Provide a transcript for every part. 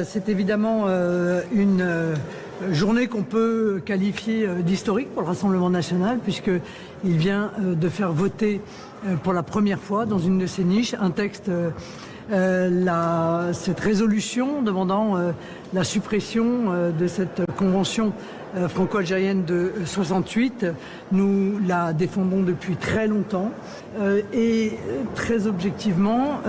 C'est évidemment une journée qu'on peut qualifier d'historique pour le Rassemblement national, puisqu'il vient de faire voter pour la première fois dans une de ses niches un texte, cette résolution demandant la suppression de cette convention franco-algérienne de 68. Nous la défendons depuis très longtemps et très objectivement,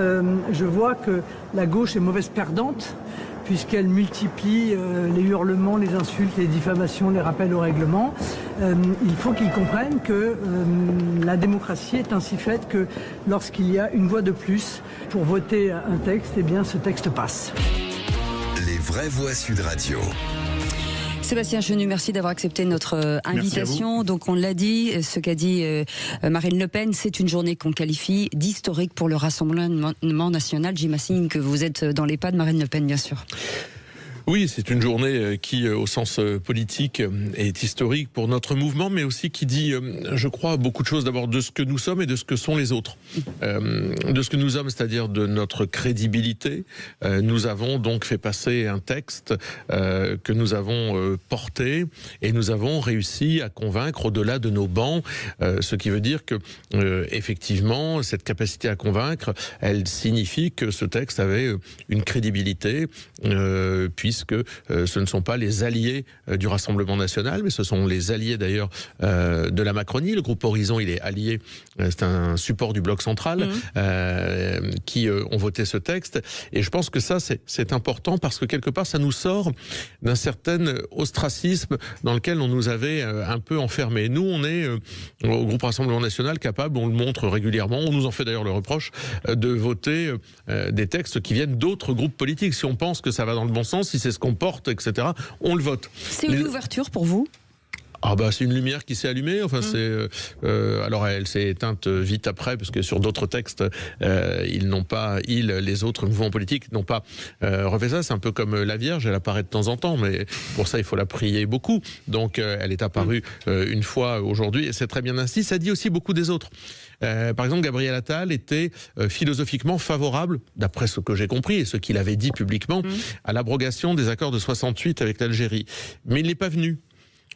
je vois que la gauche est mauvaise perdante puisqu'elle multiplie les hurlements, les insultes, les diffamations, les rappels au règlement. Il faut qu'ils comprennent que la démocratie est ainsi faite que lorsqu'il y a une voix de plus pour voter un texte, eh bien ce texte passe. Les vraies voix Sud Radio. Sébastien Chenu, merci d'avoir accepté notre invitation. Donc on l'a dit, ce qu'a dit Marine Le Pen, c'est une journée qu'on qualifie d'historique pour le Rassemblement national. J'imagine que vous êtes dans les pas de Marine Le Pen, bien sûr. Oui, c'est une journée qui, au sens politique, est historique pour notre mouvement, mais aussi qui dit, je crois, beaucoup de choses d'abord de ce que nous sommes et de ce que sont les autres. De ce que nous sommes, c'est-à-dire de notre crédibilité. Nous avons donc fait passer un texte que nous avons porté et nous avons réussi à convaincre au-delà de nos bancs, ce qui veut dire que, effectivement, cette capacité à convaincre, elle signifie que ce texte avait une crédibilité, puisque ce ne sont pas les alliés du Rassemblement national, mais ce sont les alliés d'ailleurs de la Macronie. Le groupe Horizon, il est allié, c'est un support du bloc central, qui ont voté ce texte. Et je pense que ça, c'est important parce que quelque part, ça nous sort d'un certain ostracisme dans lequel on nous avait un peu enfermés. Nous, on est au groupe Rassemblement national capable, on le montre régulièrement, on nous en fait d'ailleurs le reproche, de voter des textes qui viennent d'autres groupes politiques. Si on pense que ça va dans le bon sens, si c'est ce qu'on porte, etc., on le vote. C'est une ouverture pour vous ? Ah bah c'est une lumière qui s'est allumée. Enfin alors elle s'est éteinte vite après parce que sur d'autres textes les autres mouvements politiques n'ont pas refait ça. C'est un peu comme la Vierge, elle apparaît de temps en temps, mais pour ça il faut la prier beaucoup. Donc elle est apparue une fois aujourd'hui et c'est très bien ainsi. Ça dit aussi beaucoup des autres. Par exemple, Gabriel Attal était philosophiquement favorable, d'après ce que j'ai compris et ce qu'il avait dit publiquement, à l'abrogation des accords de 68 avec l'Algérie. Mais il n'est pas venu.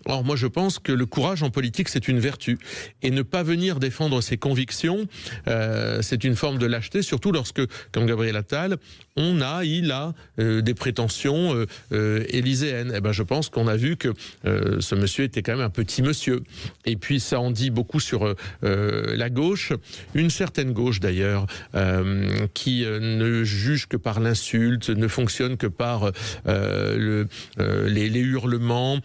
Or, moi, je pense que le courage en politique, c'est une vertu. Et ne pas venir défendre ses convictions, c'est une forme de lâcheté, surtout lorsque, comme Gabriel Attal, il a des prétentions élyséennes. Eh ben, je pense qu'on a vu que ce monsieur était quand même un petit monsieur. Et puis, ça en dit beaucoup sur la gauche, une certaine gauche d'ailleurs, qui ne juge que par l'insulte, ne fonctionne que par les hurlements.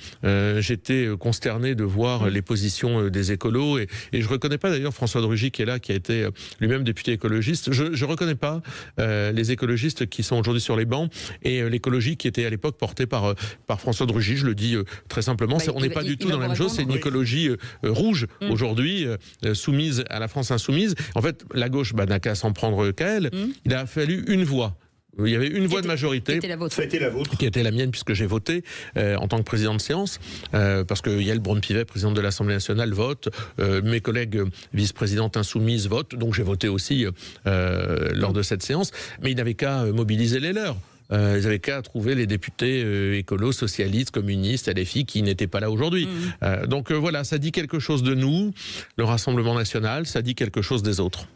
J'étais consterné de voir les positions des écolos et je reconnais pas d'ailleurs François de Rugy qui est là, qui a été lui-même député écologiste. Je reconnais pas les écologistes qui sont aujourd'hui sur les bancs et l'écologie qui était à l'époque portée par François de Rugy. Je le dis très simplement, on n'est pas du tout dans la même chose. C'est une écologie rouge aujourd'hui, soumise à la France insoumise. En fait, la gauche n'a qu'à s'en prendre qu'à elle. Il a fallu une voix. Il y avait une voix de majorité. Ça a été la vôtre. Qui était la mienne puisque j'ai voté en tant que président de séance. Parce que Yael Braun-Pivet, présidente de l'Assemblée nationale, vote. Mes collègues vice-présidentes insoumises votent. Donc j'ai voté aussi lors de cette séance. Mais ils n'avaient qu'à mobiliser les leurs. Ils n'avaient qu'à trouver les députés écolos, socialistes, communistes, LFI qui n'étaient pas là aujourd'hui. Donc voilà, ça dit quelque chose de nous, le Rassemblement national, ça dit quelque chose des autres.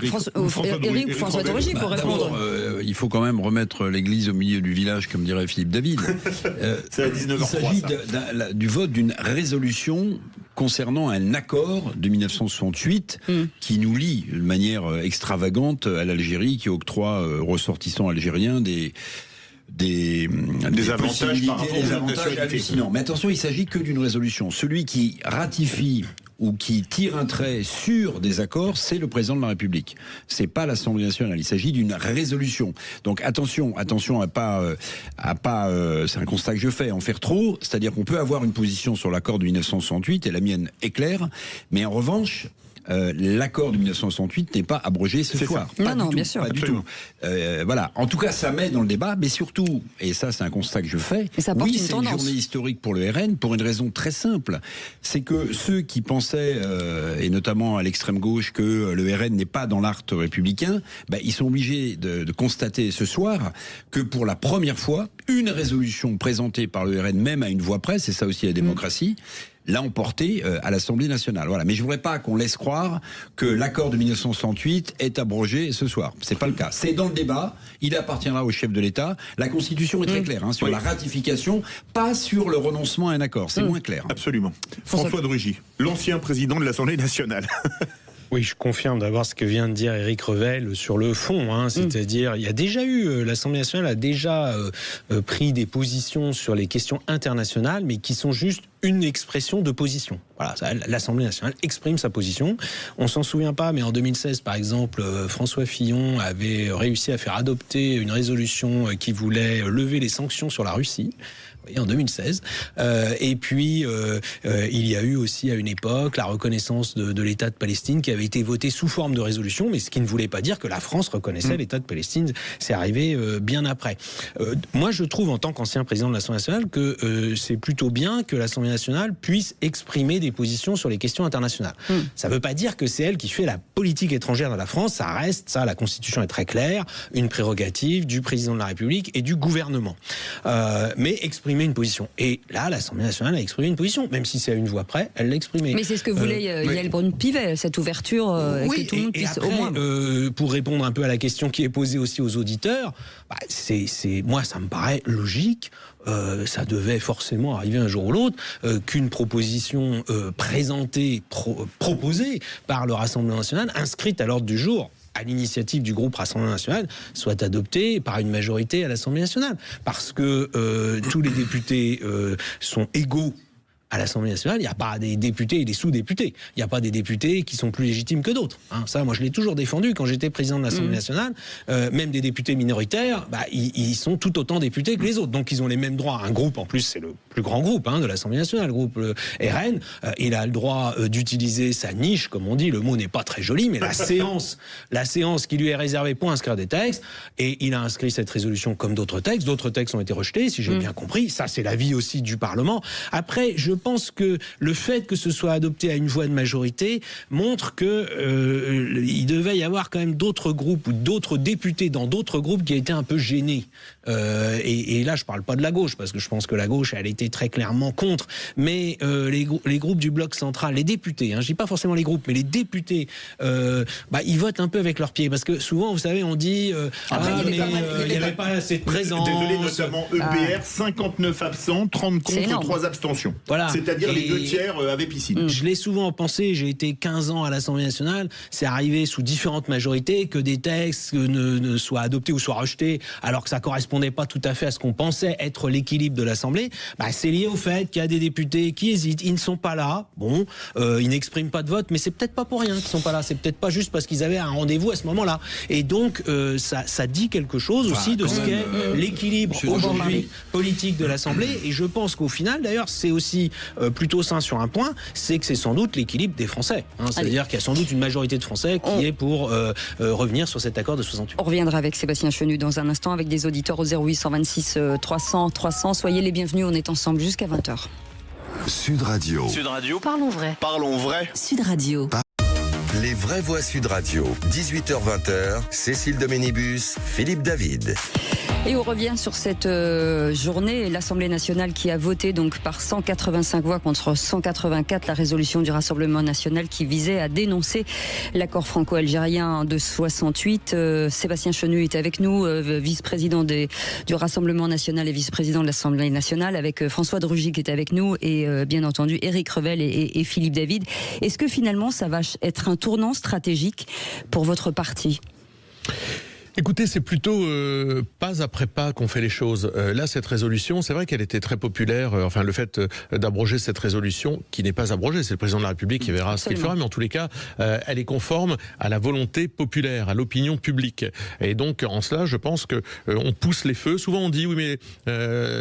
François de Rugy pour répondre. Il faut quand même remettre l'église au milieu du village, comme dirait Philippe David. C'est à 19h03. Il s'agit du vote d'une résolution concernant un accord de 1968 qui nous lie de manière extravagante à l'Algérie, qui octroie aux ressortissants algériens des avantages par rapport aux avantages hallucinants. Mais attention, il ne s'agit que d'une résolution. Celui qui ratifie ou qui tire un trait sur des accords, c'est le président de la République. C'est pas l'Assemblée nationale. Il s'agit d'une résolution. Donc attention à pas, c'est un constat que je fais, en faire trop. C'est-à-dire qu'on peut avoir une position sur l'accord de 1968 et la mienne est claire, mais en revanche, l'accord de 1968 n'est pas abrogé ce soir. Non, bien sûr. Pas du tout. Voilà. En tout cas, ça met dans le débat, mais surtout, et ça c'est un constat que je fais, oui, c'est une journée historique pour le RN pour une raison très simple. C'est que ceux qui pensaient, et notamment à l'extrême gauche, que le RN n'est pas dans l'arc républicain, ils sont obligés de constater ce soir que pour la première fois, une résolution présentée par le RN, même à une voix presse, et ça aussi la démocratie, l'a emporté à l'Assemblée nationale. Voilà. Mais je ne voudrais pas qu'on laisse croire que l'accord de 1968 est abrogé ce soir. C'est pas le cas. C'est dans le débat. Il appartiendra au chef de l'État. La Constitution est très claire sur la ratification, pas sur le renoncement à un accord. C'est moins clair. Absolument. François de Rugy, l'ancien président de l'Assemblée nationale. Oui, je confirme d'abord ce que vient de dire Éric Revel sur le fond, c'est-à-dire il y a déjà eu, l'Assemblée nationale a déjà pris des positions sur les questions internationales, mais qui sont juste une expression de position. Voilà, l'Assemblée nationale exprime sa position. On s'en souvient pas, mais en 2016, par exemple, François Fillon avait réussi à faire adopter une résolution qui voulait lever les sanctions sur la Russie. En 2016. Et puis, il y a eu aussi à une époque la reconnaissance de l'État de Palestine qui avait été votée sous forme de résolution, mais ce qui ne voulait pas dire que la France reconnaissait l'État de Palestine. C'est arrivé bien après. Moi, je trouve, en tant qu'ancien président de l'Assemblée nationale, que c'est plutôt bien que l'Assemblée nationale puisse exprimer des positions sur les questions internationales. Ça ne veut pas dire que c'est elle qui fait la politique étrangère de la France. Ça reste, ça, la Constitution est très claire, une prérogative du président de la République et du gouvernement. Mais exprimer une position. Et là, l'Assemblée nationale a exprimé une position, même si c'est à une voix près, elle l'a exprimée. Mais c'est ce que voulait Yael Braun-Pivet, cette ouverture, que tout le monde puisse après, au moins... pour répondre un peu à la question qui est posée aussi aux auditeurs, moi, ça me paraît logique. Ça devait forcément arriver un jour ou l'autre qu'une proposition proposée par le Rassemblement national, inscrite à l'ordre du jour, à l'initiative du groupe Rassemblement national, soit adoptée par une majorité à l'Assemblée nationale. Parce que tous les députés sont égaux à l'Assemblée nationale. Il n'y a pas des députés et des sous-députés. Il n'y a pas des députés qui sont plus légitimes que d'autres. Ça, moi, je l'ai toujours défendu quand j'étais président de l'Assemblée nationale. Même des députés minoritaires, ils sont tout autant députés que les autres. Donc, ils ont les mêmes droits. Un groupe, en plus, c'est le plus grand groupe de l'Assemblée nationale, le groupe RN. Il a le droit d'utiliser sa niche, comme on dit. Le mot n'est pas très joli, mais la séance qui lui est réservée pour inscrire des textes. Et il a inscrit cette résolution comme d'autres textes. D'autres textes ont été rejetés, si j'ai bien compris. Ça, c'est l'avis aussi du Parlement. Après, je pense que le fait que ce soit adopté à une voix de majorité montre que il devait y avoir quand même d'autres groupes ou d'autres députés dans d'autres groupes qui étaient un peu gênés. Et là, je parle pas de la gauche, parce que je pense que la gauche, elle était très clairement contre. Mais les groupes du bloc central, les députés, je dis pas forcément les groupes, mais les députés, ils votent un peu avec leurs pieds. Parce que souvent, vous savez, on dit il n'y avait pas assez de présence. Désolé, notamment EPR, 59 absents, 30 contre, 3 abstentions. Voilà. C'est-à-dire les 2 tiers avaient piscine. Je l'ai souvent pensé, j'ai été 15 ans à l'Assemblée nationale, c'est arrivé sous différentes majorités que des textes ne soient adoptés ou soient rejetés, alors que ça correspondait pas tout à fait à ce qu'on pensait être l'équilibre de l'Assemblée. C'est lié au fait qu'il y a des députés qui hésitent, ils ne sont pas là, ils n'expriment pas de vote, mais c'est peut-être pas pour rien qu'ils sont pas là, c'est peut-être pas juste parce qu'ils avaient un rendez-vous à ce moment-là. Et donc, ça dit quelque chose aussi de ce qu'est l'équilibre aujourd'hui politique de l'Assemblée. Et je pense qu'au final, d'ailleurs, c'est aussi plutôt sain sur un point, c'est que c'est sans doute l'équilibre des Français. C'est-à-dire qu'il y a sans doute une majorité de Français qui est pour revenir sur cet accord de 68. On reviendra avec Sébastien Chenu dans un instant, avec des auditeurs au 0826 300 300. Soyez les bienvenus, on est ensemble jusqu'à 20h. Sud Radio. Sud Radio. Parlons vrai. Parlons vrai. Sud Radio. Les vraies voix Sud Radio. 18h-20h. Cécile Doménibus, Philippe David. Et on revient sur cette journée, l'Assemblée nationale qui a voté donc par 185 voix contre 184 la résolution du Rassemblement national qui visait à dénoncer l'accord franco-algérien de 68. Sébastien Chenu est avec nous, vice-président du Rassemblement national et vice-président de l'Assemblée nationale, avec François de Rugy qui est avec nous et bien entendu Éric Revel et Philippe David. Est-ce que finalement ça va être un tournant stratégique pour votre parti ? Écoutez, c'est plutôt pas après pas qu'on fait les choses. Là, cette résolution, c'est vrai qu'elle était très populaire. Enfin, le fait d'abroger cette résolution, qui n'est pas abrogée, c'est le président de la République qui verra ce qu'il fera, mais en tous les cas, elle est conforme à la volonté populaire, à l'opinion publique. Et donc, en cela, je pense que on pousse les feux. Souvent, on dit oui, mais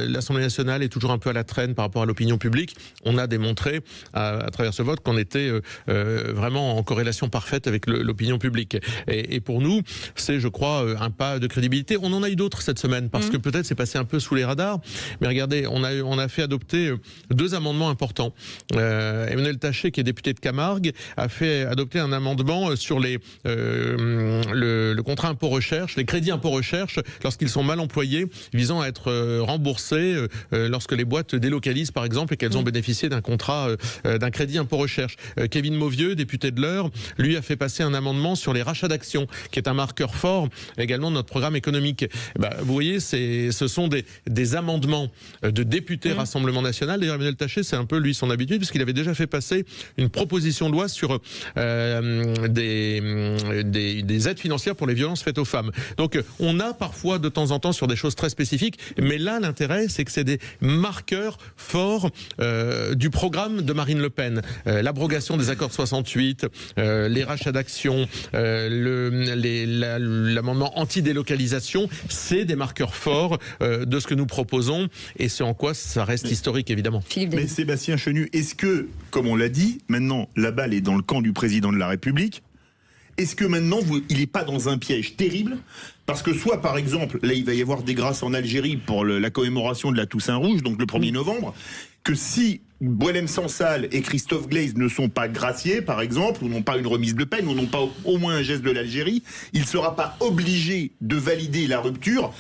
l'Assemblée nationale est toujours un peu à la traîne par rapport à l'opinion publique. On a démontré à travers ce vote qu'on était vraiment en corrélation parfaite avec l'opinion publique. Et pour nous, c'est, je crois, un pas de crédibilité. On en a eu d'autres cette semaine parce que peut-être c'est passé un peu sous les radars. Mais regardez, on a fait adopter 2 amendements importants. Emmanuel Taché, qui est député de Camargue, a fait adopter un amendement sur le contrat impôt recherche, les crédits impôt recherche, lorsqu'ils sont mal employés, visant à être remboursés lorsque les boîtes délocalisent, par exemple, et qu'elles ont bénéficié d'un contrat, d'un crédit impôt recherche. Kevin Mauvieux, député de l'Eure, lui a fait passer un amendement sur les rachats d'actions, qui est un marqueur fort également de notre programme économique. Vous voyez, ce sont des amendements de députés Rassemblement National. D'ailleurs, Emmanuel Taché, c'est un peu lui son habitude, puisqu'il avait déjà fait passer une proposition de loi sur des aides financières pour les violences faites aux femmes. Donc, on a parfois de temps en temps sur des choses très spécifiques, mais là, l'intérêt, c'est que c'est des marqueurs forts du programme de Marine Le Pen. L'abrogation des accords de 68, les rachats d'actions, l'amendement anti-délocalisation, c'est des marqueurs forts de ce que nous proposons et ce en quoi ça reste historique, évidemment. Mais Sébastien Chenu, est-ce que, comme on l'a dit, maintenant la balle est dans le camp du président de la République? Est-ce que maintenant, il n'est pas dans un piège terrible? Parce que soit, par exemple, là, il va y avoir des grâces en Algérie pour la commémoration de la Toussaint Rouge, donc le 1er novembre, que si Boualem Sansal et Christophe Glaise ne sont pas graciés, par exemple, ou n'ont pas une remise de peine, ou n'ont pas au moins un geste de l'Algérie, il ne sera pas obligé de valider la rupture,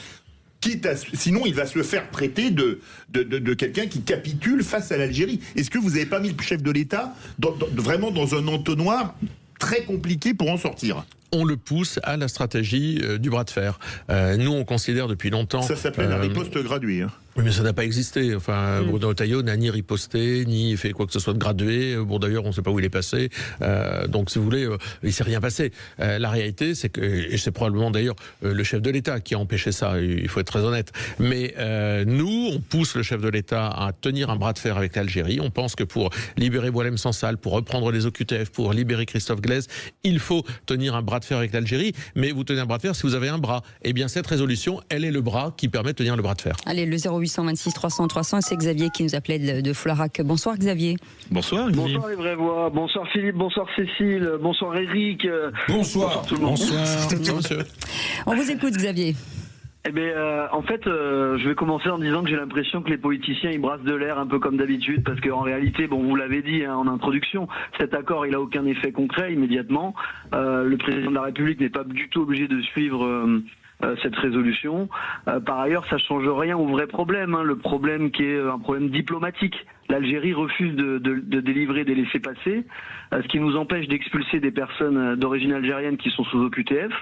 sinon il va se faire traiter de quelqu'un qui capitule face à l'Algérie. Est-ce que vous n'avez pas mis le chef de l'État vraiment dans un entonnoir très compliqué pour en sortir? On le pousse à la stratégie du bras de fer. Nous, on considère depuis longtemps... Ça s'appelait la riposte graduée. Oui, mais ça n'a pas existé. Enfin, Bruno Retailleau n'a ni riposté, ni fait quoi que ce soit de gradué. Bon, d'ailleurs, on ne sait pas où il est passé. Donc, si vous voulez, il ne s'est rien passé. La réalité, c'est que, et c'est probablement d'ailleurs le chef de l'État qui a empêché ça, il faut être très honnête. Mais nous, on pousse le chef de l'État à tenir un bras de fer avec l'Algérie. On pense que pour libérer Boualem Sansal, pour reprendre les OQTF, pour libérer Christophe Glaise, il faut tenir un bras de fer avec l'Algérie. Mais vous tenez un bras de fer si vous avez un bras. Eh bien, cette résolution, elle est le bras qui permet de tenir le bras de fer. Allez, le 0826 300 300, c'est Xavier qui nous appelait de Florac. Bonsoir Xavier. Bonsoir Xavier. Bonsoir les vraies voix, bonsoir Philippe, bonsoir Cécile, bonsoir Eric. Bonsoir tout le monde. Bonsoir monsieur. On vous écoute Xavier. Eh bien, en fait, je vais commencer en disant que j'ai l'impression que les politiciens ils brassent de l'air un peu comme d'habitude, parce qu'en réalité, bon, vous l'avez dit en introduction, cet accord il a aucun effet concret immédiatement. Le président de la République n'est pas du tout obligé de suivre cette résolution. Par ailleurs, ça change rien au vrai problème, le problème qui est un problème diplomatique. L'Algérie refuse de délivrer des laissez-passer, ce qui nous empêche d'expulser des personnes d'origine algérienne qui sont sous OQTF,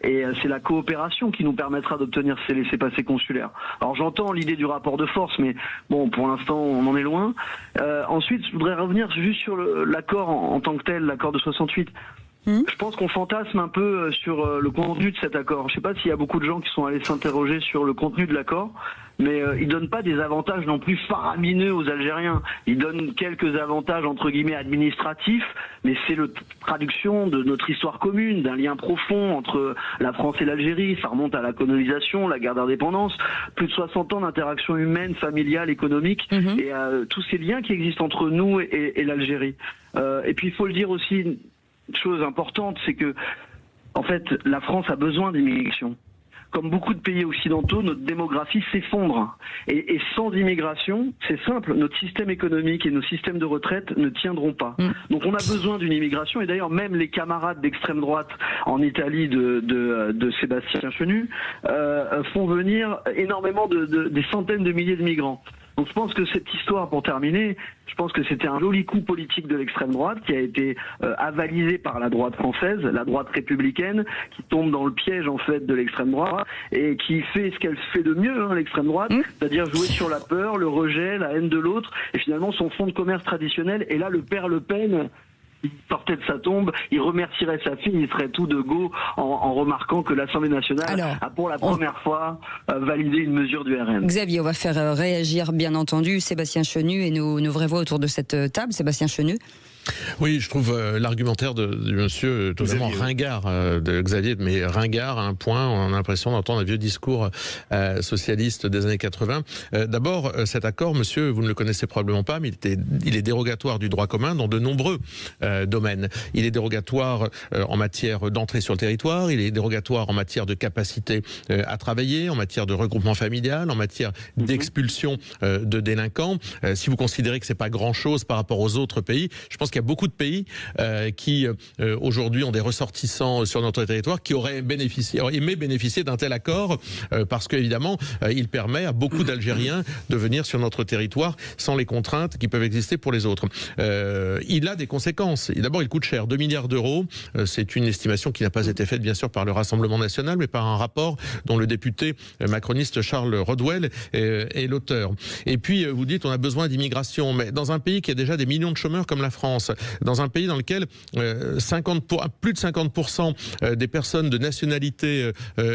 et c'est la coopération qui nous permettra d'obtenir ces laissez-passer consulaires. Alors j'entends l'idée du rapport de force, mais bon, pour l'instant on en est loin. Ensuite, je voudrais revenir juste sur l'accord en tant que tel, l'accord de 68. Je pense qu'on fantasme un peu sur le contenu de cet accord. Je ne sais pas s'il y a beaucoup de gens qui sont allés s'interroger sur le contenu de l'accord, mais il donne pas des avantages non plus faramineux aux Algériens. Il donne quelques avantages entre guillemets administratifs, mais c'est la traduction de notre histoire commune, d'un lien profond entre la France et l'Algérie. Ça remonte à la colonisation, la guerre d'indépendance, plus de 60 ans d'interaction humaine, familiale, économique, et tous ces liens qui existent entre nous et l'Algérie. Et puis il faut le dire aussi, une chose importante, c'est que en fait la France a besoin d'immigration. Comme beaucoup de pays occidentaux, notre démographie s'effondre. Et sans immigration, c'est simple, notre système économique et nos systèmes de retraite ne tiendront pas. Donc on a besoin d'une immigration, et d'ailleurs même les camarades d'extrême droite en Italie de Sébastien Chenu font venir énormément des centaines de milliers de migrants. Donc je pense que cette histoire, pour terminer, je pense que c'était un joli coup politique de l'extrême droite qui a été avalisé par la droite française, la droite républicaine, qui tombe dans le piège en fait de l'extrême droite et qui fait ce qu'elle fait de mieux, l'extrême droite, c'est-à-dire jouer sur la peur, le rejet, la haine de l'autre, et finalement son fonds de commerce traditionnel. Et là, le père Le Pen il sortait de sa tombe, il remercierait sa fille, il serait tout de go en remarquant que l'Assemblée nationale a pour la première fois validé une mesure du RN. Xavier, on va faire réagir bien entendu Sébastien Chenu et nos vraies voix autour de cette table. Sébastien Chenu. Oui, je trouve l'argumentaire de monsieur totalement ringard, de Xavier, mais ringard à un point, on a l'impression d'entendre un vieux discours socialiste des années 80. D'abord, cet accord, monsieur, vous ne le connaissez probablement pas, mais il est dérogatoire du droit commun dans de nombreux domaines. Il est dérogatoire en matière d'entrée sur le territoire, il est dérogatoire en matière de capacité à travailler, en matière de regroupement familial, en matière d'expulsion de délinquants. Si vous considérez que c'est pas grand-chose par rapport aux autres pays, je pense qu'il y a beaucoup de pays qui aujourd'hui ont des ressortissants sur notre territoire qui auraient aimé bénéficier d'un tel accord parce qu'évidemment il permet à beaucoup d'Algériens de venir sur notre territoire sans les contraintes qui peuvent exister pour les autres. Il a des conséquences. D'abord, il coûte cher, 2 milliards d'euros. C'est une estimation qui n'a pas été faite bien sûr par le Rassemblement national, mais par un rapport dont le député macroniste Charles Rodwell est l'auteur. Et puis vous dites on a besoin d'immigration, mais dans un pays qui a déjà des millions de chômeurs comme la France, dans un pays dans lequel plus de 50% des personnes de nationalité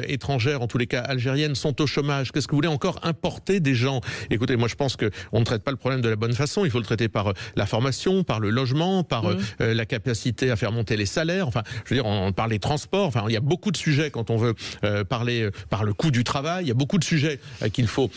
étrangère, en tous les cas algérienne, sont au chômage. Qu'est-ce que vous voulez encore importer des gens? Écoutez, moi je pense qu'on ne traite pas le problème de la bonne façon. Il faut le traiter par la formation, par le logement, par la capacité à faire monter les salaires. Enfin, je veux dire, on parle des transports. Enfin, il y a beaucoup de sujets quand on veut parler par le coût du travail. Il y a beaucoup de sujets qu'il faut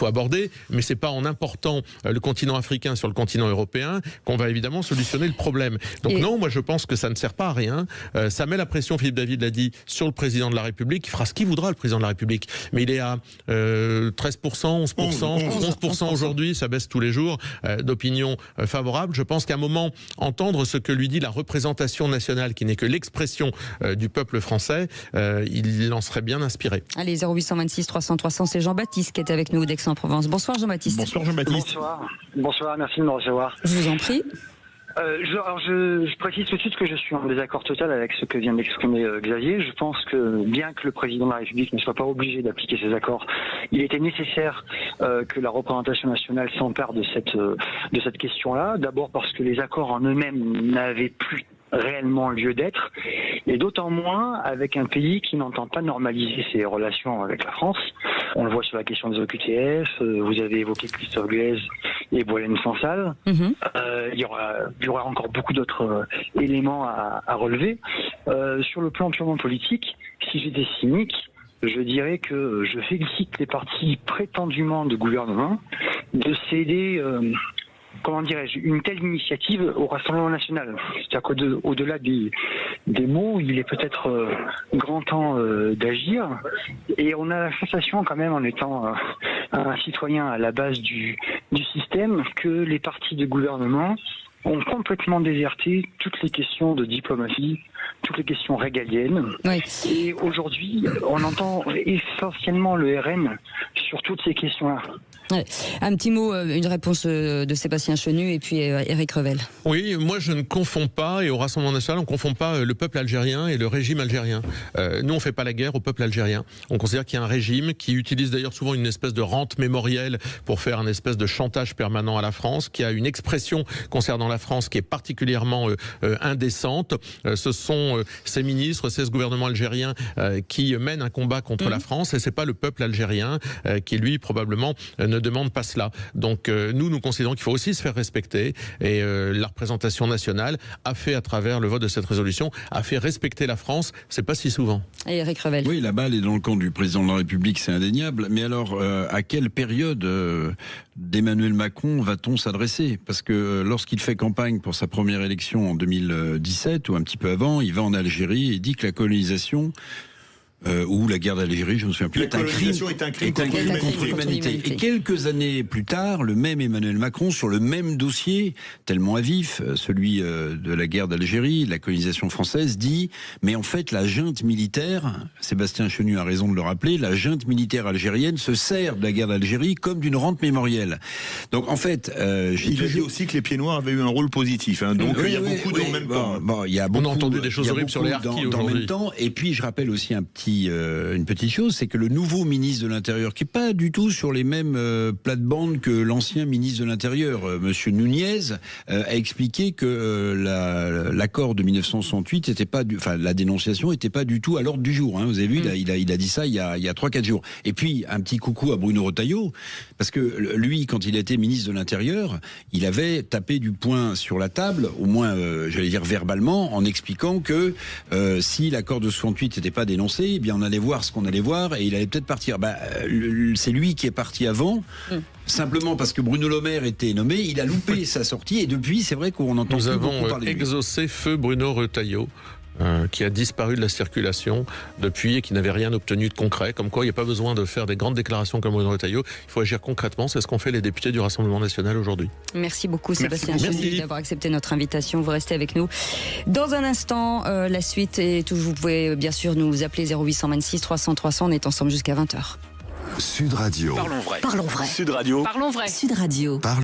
aborder, mais c'est pas en important le continent africain sur le continent européen qu'on va évidemment solutionner le problème. Donc non, moi je pense que ça ne sert pas à rien. Ça met la pression, Philippe David l'a dit, sur le président de la République. Il fera ce qu'il voudra, le président de la République. Mais il est à 13%, 11%, 11% aujourd'hui, ça baisse tous les jours, d'opinion favorable. Je pense qu'à un moment, entendre ce que lui dit la représentation nationale, qui n'est que l'expression du peuple français, il en serait bien inspiré. Allez, 0826 300 300, c'est Jean-Baptiste qui est avec nous d'Aix-en-Provence. Bonsoir Jean-Baptiste. Bonsoir Jean-Baptiste. Bonsoir, merci de me recevoir. Je vous en prie. Je précise tout de suite que je suis en désaccord total avec ce que vient d'exprimer Xavier. Je pense que bien que le président de la République ne soit pas obligé d'appliquer ces accords, il était nécessaire que la représentation nationale s'empare de cette question-là. D'abord parce que les accords en eux-mêmes n'avaient plus réellement lieu d'être, et d'autant moins avec un pays qui n'entend pas normaliser ses relations avec la France. On le voit sur la question des OQTF, vous avez évoqué Christophe Glaise et Boualem Sansal. Il y aura encore beaucoup d'autres éléments à relever. Sur le plan purement politique, si j'étais cynique, je dirais que je félicite les partis prétendument de gouvernement de céder une telle initiative au Rassemblement national. C'est-à-dire qu'au-delà des mots, il est peut-être grand temps d'agir. Et on a la sensation quand même, en étant un citoyen à la base du système, que les partis de gouvernement ont complètement déserté toutes les questions de diplomatie, toutes les questions régaliennes. Oui. Et aujourd'hui, on entend essentiellement le RN sur toutes ces questions-là. Ouais. Un petit mot, une réponse de Sébastien Chenu et puis Éric Revel. Oui, moi je ne confonds pas, et au Rassemblement national on ne confond pas le peuple algérien et le régime algérien. Nous on ne fait pas la guerre au peuple algérien. On considère qu'il y a un régime qui utilise d'ailleurs souvent une espèce de rente mémorielle pour faire un espèce de chantage permanent à la France, qui a une expression concernant la France qui est particulièrement indécente. Ce sont ces ministres, ce gouvernement algérien qui mènent un combat contre la France, et c'est pas le peuple algérien qui lui probablement ne demande pas cela. Donc nous considérons qu'il faut aussi se faire respecter, et la représentation nationale a fait, à travers le vote de cette résolution, a fait respecter la France. C'est pas si souvent. Et Éric Revel. Oui, la balle est dans le camp du président de la République, c'est indéniable. Mais alors, à quelle période d'Emmanuel Macron va-t-on s'adresser? Parce que lorsqu'il fait campagne pour sa première élection en 2017 ou un petit peu avant, il va en Algérie et dit que la colonisation ou la guerre d'Algérie, je ne me souviens plus, est un crime contre l'humanité. Et quelques années plus tard, le même Emmanuel Macron, sur le même dossier, tellement à vif, celui de la guerre d'Algérie, la colonisation française, dit, mais en fait la junte militaire, Sébastien Chenu a raison de le rappeler, la junte militaire algérienne se sert de la guerre d'Algérie comme d'une rente mémorielle. Donc en fait... il a dit aussi que les pieds noirs avaient eu un rôle positif, hein, donc il y a beaucoup de en même temps. Il y a beaucoup, on a entendu des choses horribles sur les harkis dans le même temps, et puis je rappelle aussi un petit une petite chose, c'est que le nouveau ministre de l'Intérieur, qui n'est pas du tout sur les mêmes plates-bandes que l'ancien ministre de l'Intérieur, Monsieur Nunez, a expliqué que l'accord de 1968 était pas, la dénonciation n'était pas du tout à l'ordre du jour. Hein. Vous avez vu, il a dit ça il y a 3-4 jours. Et puis un petit coucou à Bruno Retailleau, parce que lui, quand il était ministre de l'Intérieur, il avait tapé du poing sur la table, au moins, j'allais dire verbalement, en expliquant que si l'accord de 68 n'était pas dénoncé, eh bien on allait voir ce qu'on allait voir et il allait peut-être partir. C'est lui qui est parti avant. Simplement parce que Bruno Le Maire était nommé, il a loupé sa sortie et depuis, c'est vrai qu'on entend plus beaucoup parler de lui. Nous avons exaucé feu Bruno Retailleau, qui a disparu de la circulation depuis et qui n'avait rien obtenu de concret. Comme quoi, il n'y a pas besoin de faire des grandes déclarations comme Bruno Retailleau. Il faut agir concrètement. C'est ce qu'ont fait les députés du Rassemblement national aujourd'hui. Merci beaucoup, Sébastien Chenu, d'avoir accepté notre invitation. Vous restez avec nous. Dans un instant, la suite est toujours. Vous pouvez bien sûr nous appeler 0826 300 300. On est ensemble jusqu'à 20h. Sud Radio. Parlons vrai. Parlons vrai. Sud Radio. Parlons vrai. Sud Radio.